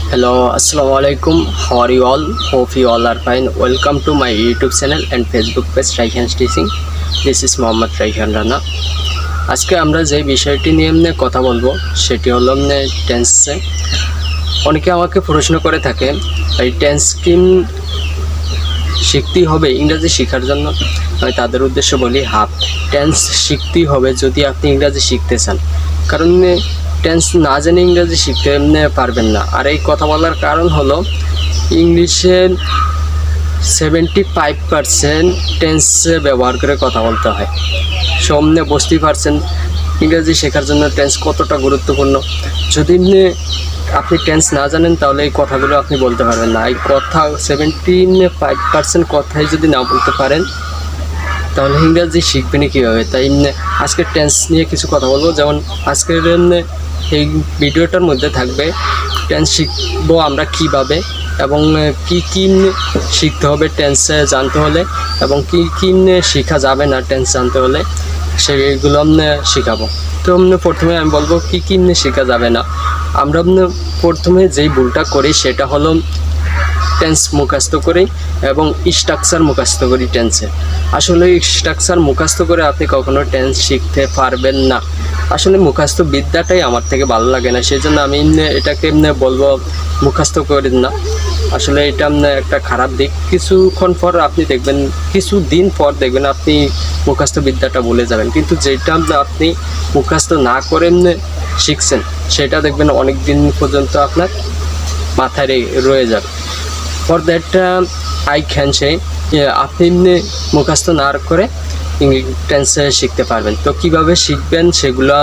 Hello, Assalamu alaikum. How are you all? Hope you all are fine. Welcome to my YouTube channel and Facebook page Raihan Teaching. This is Mohammad Raihan Rana. আজকে আমরা যে বিষয়টি নিয়ে কথা বলবো সেটি হলো টেন্সে। অনেকে আমাকে প্রশ্ন করে থাকে এই টেন্স কি শিখতেই হবে ইংরেজি শেখার জন্য। আমি তাদের উদ্দেশ্যে বলি টেন্স শিখতেই হবে যদি আপনি ইংরেজি শিখতে চান, কারণ টেন্স না জেনে ইংরেজি শিখতে পারবেন না। আর এই কথা বলার কারণ হলো ইংলিশের 75% টেন্স ব্যবহার করে কথা বলতে হয়। সামনে বুঝতেই পারছেন ইংরেজি শেখার জন্য টেন্স কতটা গুরুত্বপূর্ণ। যদি আপনি টেন্স না জানেন তাহলে এই কথাগুলো আপনি বলতে পারবেন না। এই কথা 75% কথাই যদি না বলতে পারেন তাহলে ইংরেজি শিখবেন কীভাবে। তাই আজকে টেন্স নিয়ে কিছু কথা বলবো। যেমন আজকের এই ভিডিওটার মধ্যে থাকবে টেন্স শিখবো আমরা কিভাবে এবং কি কি শিখতে হবে টেন্স জানতে হলে এবং কি কি শেখা যাবে না টেন্স জানতে হলে সেগুলো শেখাবো। তো প্রথমে আমি বলবো কি কি শেখা যাবে না। আমরা প্রথমে যেই ভুলটা করি সেটা হলো টেন্স মুখস্থ করি এবং স্ট্রাকচার মুখস্থ করি টেন্সে। আসলে স্ট্রাকচার মুখস্থ করে আপনি কখনো টেন্স শিখতে পারবেন না। আসলে মুখস্থ বিদ্যাটাই আমার থেকে ভালো লাগে না, সেই জন্য আমি এটাকে বলবো মুখস্থ করেন না। আসলে এটা একটা খারাপ দিক। কিছুক্ষণ পর আপনি দেখবেন, কিছু দিন পর দেখবেন আপনি মুখস্থ বিদ্যাটা ভুলে যাবেন, কিন্তু যেটা আপনি মুখস্থ না করে শিখছেন সেটা দেখবেন অনেক দিন পর্যন্ত আপনার মাথায় রয়ে যাবে। For that I can say আপনি মুখস্থ না করে টেন্সে শিখতে পারবেন। তো কিভাবে শিখবেন সেগুলো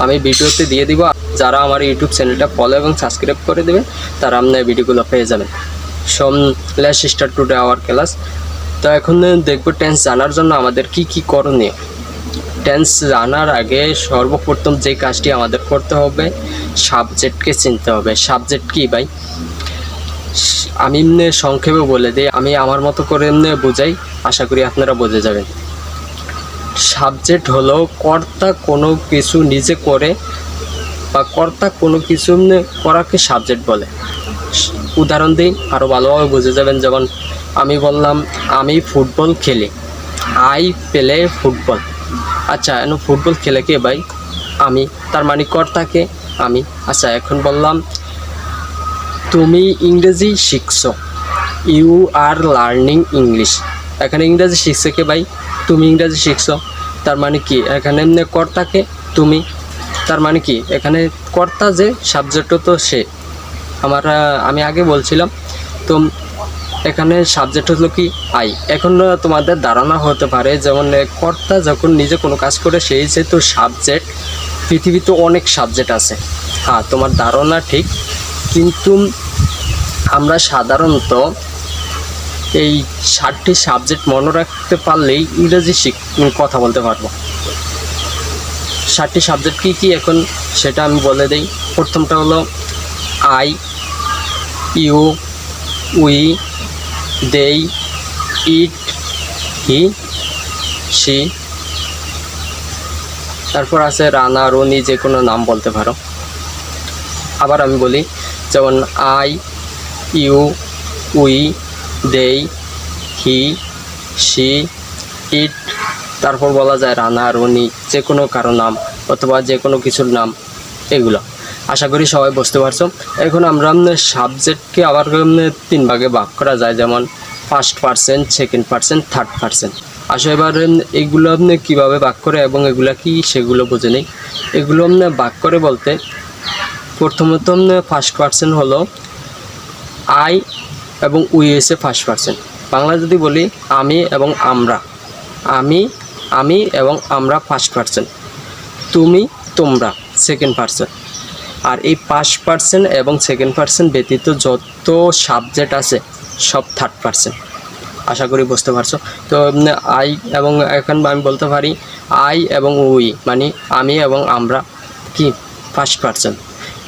আমি ভিডিওতে দিয়ে দিব। যারা আমার ইউটিউব চ্যানেলটা ফলো এবং সাবস্ক্রাইব করে দেবেন তারা আপনার ভিডিওগুলো পেয়ে যাবেন। Let's start today our class. তো এখন দেখব টেন্স জানার জন্য আমাদের কি কি করণীয়। টেন্স জানার আগে সর্বপ্রথম যে কাজটি আমাদের করতে হবে সাবজেক্টকে চিনতে হবে। সাবজেক্ট কি ভাই? আমি সংক্ষেপে বলে দিই, আমি আমার মতো করে বোঝাই, আশা করি আপনারা বুঝে যাবেন। সাবজেক্ট হলো কর্তা কোনো কিছু নিজে করে বা কর্তা কোনো কিছু করাকে সাবজেক্ট বলে। উদাহরণ দিই আরও ভালোভাবে বুঝে যাবেন। যেমন আমি বললাম আমি ফুটবল খেলি, আই প্লে ফুটবল। আচ্ছা, এখন ফুটবল খেলে কে ভাই? আমি, তার মানে কর্তাকে আমি। আচ্ছা, এখন বললাম তুমি ইংরেজি শিখছো, ইউ আর লার্নিং ইংলিশ। এখানে ইংরেজি শিখছে কে ভাই? তুমি ইংরেজি শিখছো, তার মানে কি এখানে কর্তাকে তুমি, তার মানে কি এখানে কর্তা যে সাবজেক্টও তো সে। আমি আগে বলছিলাম তো এখানে সাবজেক্ট হলো কি আই। এখন তোমাদের ধারণা হতে পারে যেমন কর্তা যখন নিজে কোনো কাজ করে সেই যেহেতু সাবজেক্ট, পৃথিবীতে অনেক সাবজেক্ট আছে। হ্যাঁ, তোমার ধারণা ঠিক, কিন্তু আমরা সাধারণত এই 60টি সাবজেক্ট মনে রাখতে পারলেই ইংরেজি কথা বলতে পারবো। 60টি সাবজেক্ট কী কী এখন সেটা আমি বলে দিই। প্রথমটা হলো আই, ইউ, উই, দেই, ইট, হি, সি। তারপর আছে রানা, রনি, যে কোনো নাম বলতে পারো। আবার আমি বলি যেমন আই, ইউ, উই, দেই, হি, সি, ইট। তারপর বলা যায় রানা, রনি, যে কোনো কারো নাম অথবা যে কোনো কিছুর নাম, এগুলো। আশা করি সবাই বুঝতে পারছো। এখন আমরা সাবজেক্টকে আবার 3 ভাগে ভাগ করা যায়, যেমন first person, second person, third person. আসলে এবার এগুলো কীভাবে ভাগ করে এবং এগুলো কি সেগুলো বুঝে নেই। এগুলো ভাগ করে বলতে প্রথমত ফার্স্ট পারসন হলো আই এবং উই এসে ফার্স্ট পারসন। বাংলা যদি বলি আমি এবং আমরা, আমি এবং আমরা ফার্স্ট পারসন, তুমি তোমরা সেকেন্ড পারসন। আর এই ফার্স্ট পারসন এবং সেকেন্ড পারসন ব্যতীত যত সাবজেক্ট আছে সব থার্ড পারসন। আশা করি বুঝতে পারছো। তো আই এবং এখন আমি বলতে পারি আই এবং উই মানে আমি এবং আমরা কি ফার্স্ট পারসন,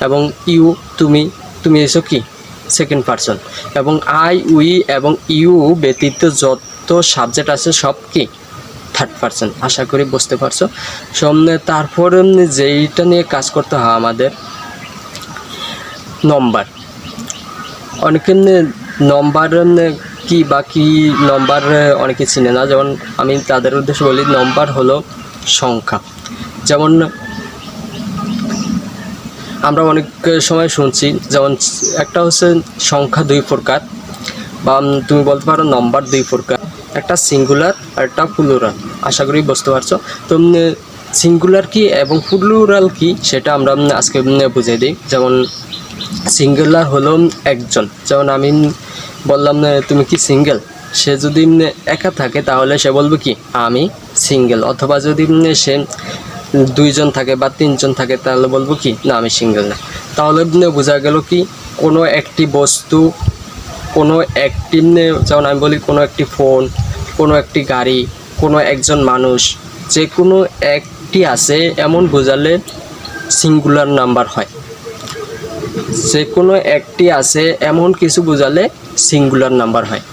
এবং ইউ তুমি এসো কি সেকেন্ড পারসন, এবং আই, উই এবং ইউ ব্যতীত যত সাবজেক্ট আছে সব কি থার্ড পারসন। আশা করি বুঝতে পারছো। তারপর যেইটা নিয়ে কাজ করতে হয় আমাদের নম্বর। অনেকে নম্বর কি বা কি নম্বর অনেকে চিনে না, যেমন আমি তাদের উদ্দেশ্যে বলি নম্বর হলো সংখ্যা। যেমন আমরা অনেক সময় শুনছি, যেমন একটা হচ্ছে সংখ্যা 2 প্রকার, বা তুমি বলতে পারো নম্বর 2 প্রকার, একটা সিঙ্গুলার আর একটা প্লুরাল। আশা করি বুঝতে পারছো। তো সিঙ্গুলার কি এবং প্লুরাল কি সেটা আমরা আজকে বুঝিয়ে দিই। যেমন সিঙ্গুলার হলো একজন, যেমন আমি বললাম তুমি কি সিঙ্গেল, সে যদি একা থাকে তাহলে সে বলবে কি আমি সিঙ্গেল, অথবা যদি সে 2 জন থাকে বা 3 জন থাকে তাহলে বলবো কি না আমি সিঙ্গেল না। তাহলে বোঝা গেল কি কোনো একটি বস্তু, কোনো একটি, যেমন আমি বলি কোনো একটি ফোন, কোনো একটি গাড়ি, কোনো একজন মানুষ, যে কোনো একটি আছে এমন বোঝালে সিঙ্গুলার নাম্বার হয়। যে কোনো একটি আছে এমন কিছু বোঝালে সিঙ্গুলার নাম্বার হয়।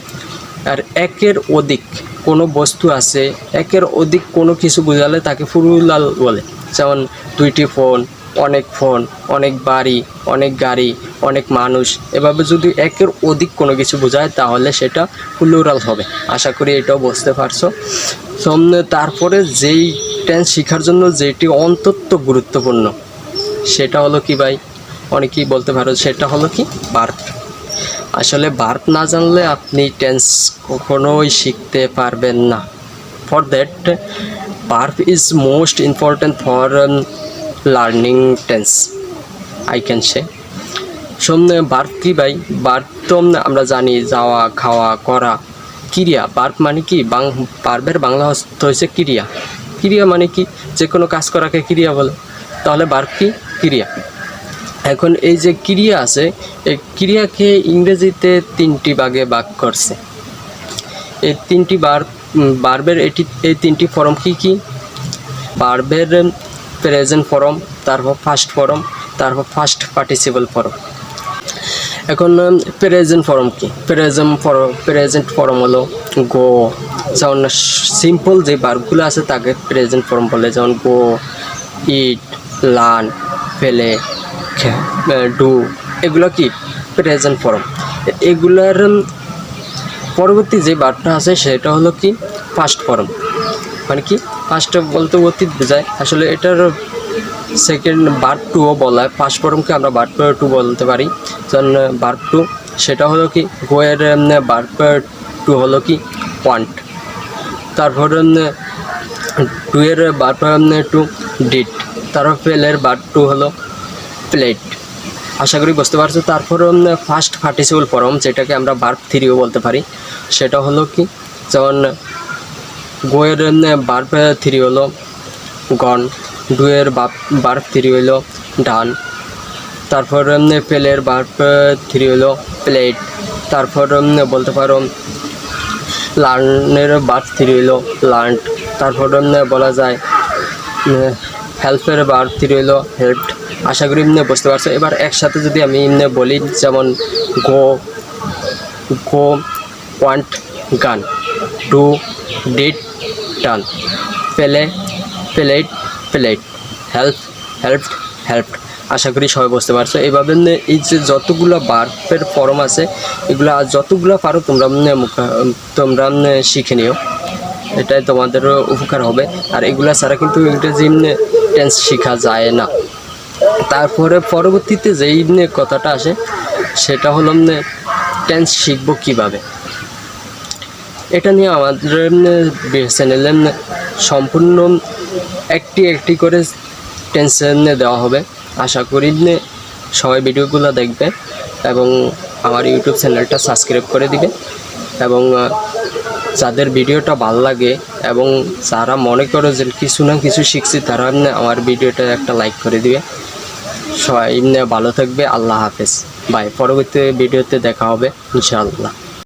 আর একের অধিক কোনো বস্তু আছে, একের অধিক কোনো কিছু বোঝালে তাকে প্লুরাল বলে। যেমন 2টি ফোন, অনেক বাড়ি, অনেক গাড়ি, অনেক মানুষ, এভাবে যদি একের অধিক কোনো কিছু বোঝায় তাহলে সেটা প্লুরাল হবে। আশা করি এটাও বুঝতে পারছো। তারপরে যেই টেন্স শেখার জন্য যেটি অত্যন্ত গুরুত্বপূর্ণ সেটা হলো কি ভাই, অনেকেই বলতে পারো সেটা হলো কি ভার্ব। আসলে ভার্ব না জানলে আপনি টেন্স কখনোই শিখতে পারবেন না। For that verb is most important for learning tense, I can say. Verb কি ভাই? ভার্ব তো আমরা জানি যাওয়া, খাওয়া, করা, ক্রিয়া। ভার্ব মানে কি? ভার্বের বাংলা অর্থ হচ্ছে ক্রিয়া। ক্রিয়া মানে কি? যে কোনো কাজ করাকে ক্রিয়া বলে। তাহলে ভার্ব কি? ক্রিয়া। এখন এই যে ক্রিয়া আছে, এই ক্রিয়াকে ইংরেজিতে 3টি ভাগে ভাগ করছে। এই 3টি ভার্বের এই 3টি ফর্ম কি কি? ভার্বের প্রেজেন্ট ফর্ম, তারপর ফার্স্ট ফর্ম, তারপর ফার্স্ট পার্টিসিপল ফর্ম। এখন প্রেজেন্ট ফর্ম কি? প্রেজেন্ট ফর্ম হলো গো। যেমন সিম্পল যে ভার্বগুলো আছে তাকে প্রেজেন্ট ফর্ম বলে, যেমন গো, ইট, লার্ন, প্লে, ডু, এগুলো কি প্রেজেন্ট ফর্ম। এগুলার পরবর্তী যে ভার্বটা আছে সেটা হলো কি ফার্স্ট ফর্ম। মানে কি ফার্স্ট বলতে অতীত বোঝায়। আসলে এটার সেকেন্ড ভার্ব টুও বলা হয়। ফার্স্ট ফর্মকে আমরা ভার্ব টু বলতে পারি। যেমন ভার্ব টু সেটা হলো কি গোয়ের ভার্ব টু হলো কি ওয়ান্ট। তারপর ডুয়ের ভার্ব টু ডিড। তারপর প্লের ভার্ব টু হলো প্লেট। আশা করি বুঝতে পারছো। তারপর ফার্স্ট পার্টিসিপল ফর্ম যেটাকে আমরা ভার্ব থ্রিও বলতে পারি, সেটা হলো কি যেমন গোয়ের ভার্ব থ্রি হলো গন, ডুয়ের ভার্ব থ্রি হলো ডান, তারপর প্লের ভার্ব থ্রি হলো প্লেট, তারপর বলতে পারো লার্নের ভার্ব থ্রি হলো লার্নড, তারপর বলা যায় হেল্পের ভার্ব থ্রি হলো হেল্পড। আশা করি বুঝতে পারছো। এবার একসাথে যদি আমি বলি, যেমন go, went, gone, do, did, done, play, played, helped. আশা করি সবাই বুঝতে পারছো। এইভাবে এই যে যতগুলো ভার্বের ফর্ম আছে এগুলো যতগুলো পারো তোমরা শিখে নিও, এটাই তোমাদেরও উপকার হবে। আর এগুলা ছাড়া কিন্তু ইংরেজি টেন্স শেখা যায় না। তারপরে পরবর্তীতে যেই কথাটা আসে সেটা হলো টেন্স শিখবো কিভাবে। এটা নিয়ে আমাদের চ্যানেলে সম্পূর্ণ একটি করে টেন্স দেওয়া হবে। আশা করি সবাই ভিডিওগুলো দেখবে এবং আমার ইউটিউব চ্যানেলটা সাবস্ক্রাইব করে দিবে, এবং যাদের ভিডিওটা ভালো লাগে এবং যারা মনে করো যে কিছু না কিছু শিখছি তারা আমার ভিডিওটা একটা লাইক করে দিবে। সবাই ভালো থাকবে। আল্লাহ হাফেজ। বাই। পরবর্তী ভিডিওতে দেখা হবে ইনশাআল্লাহ।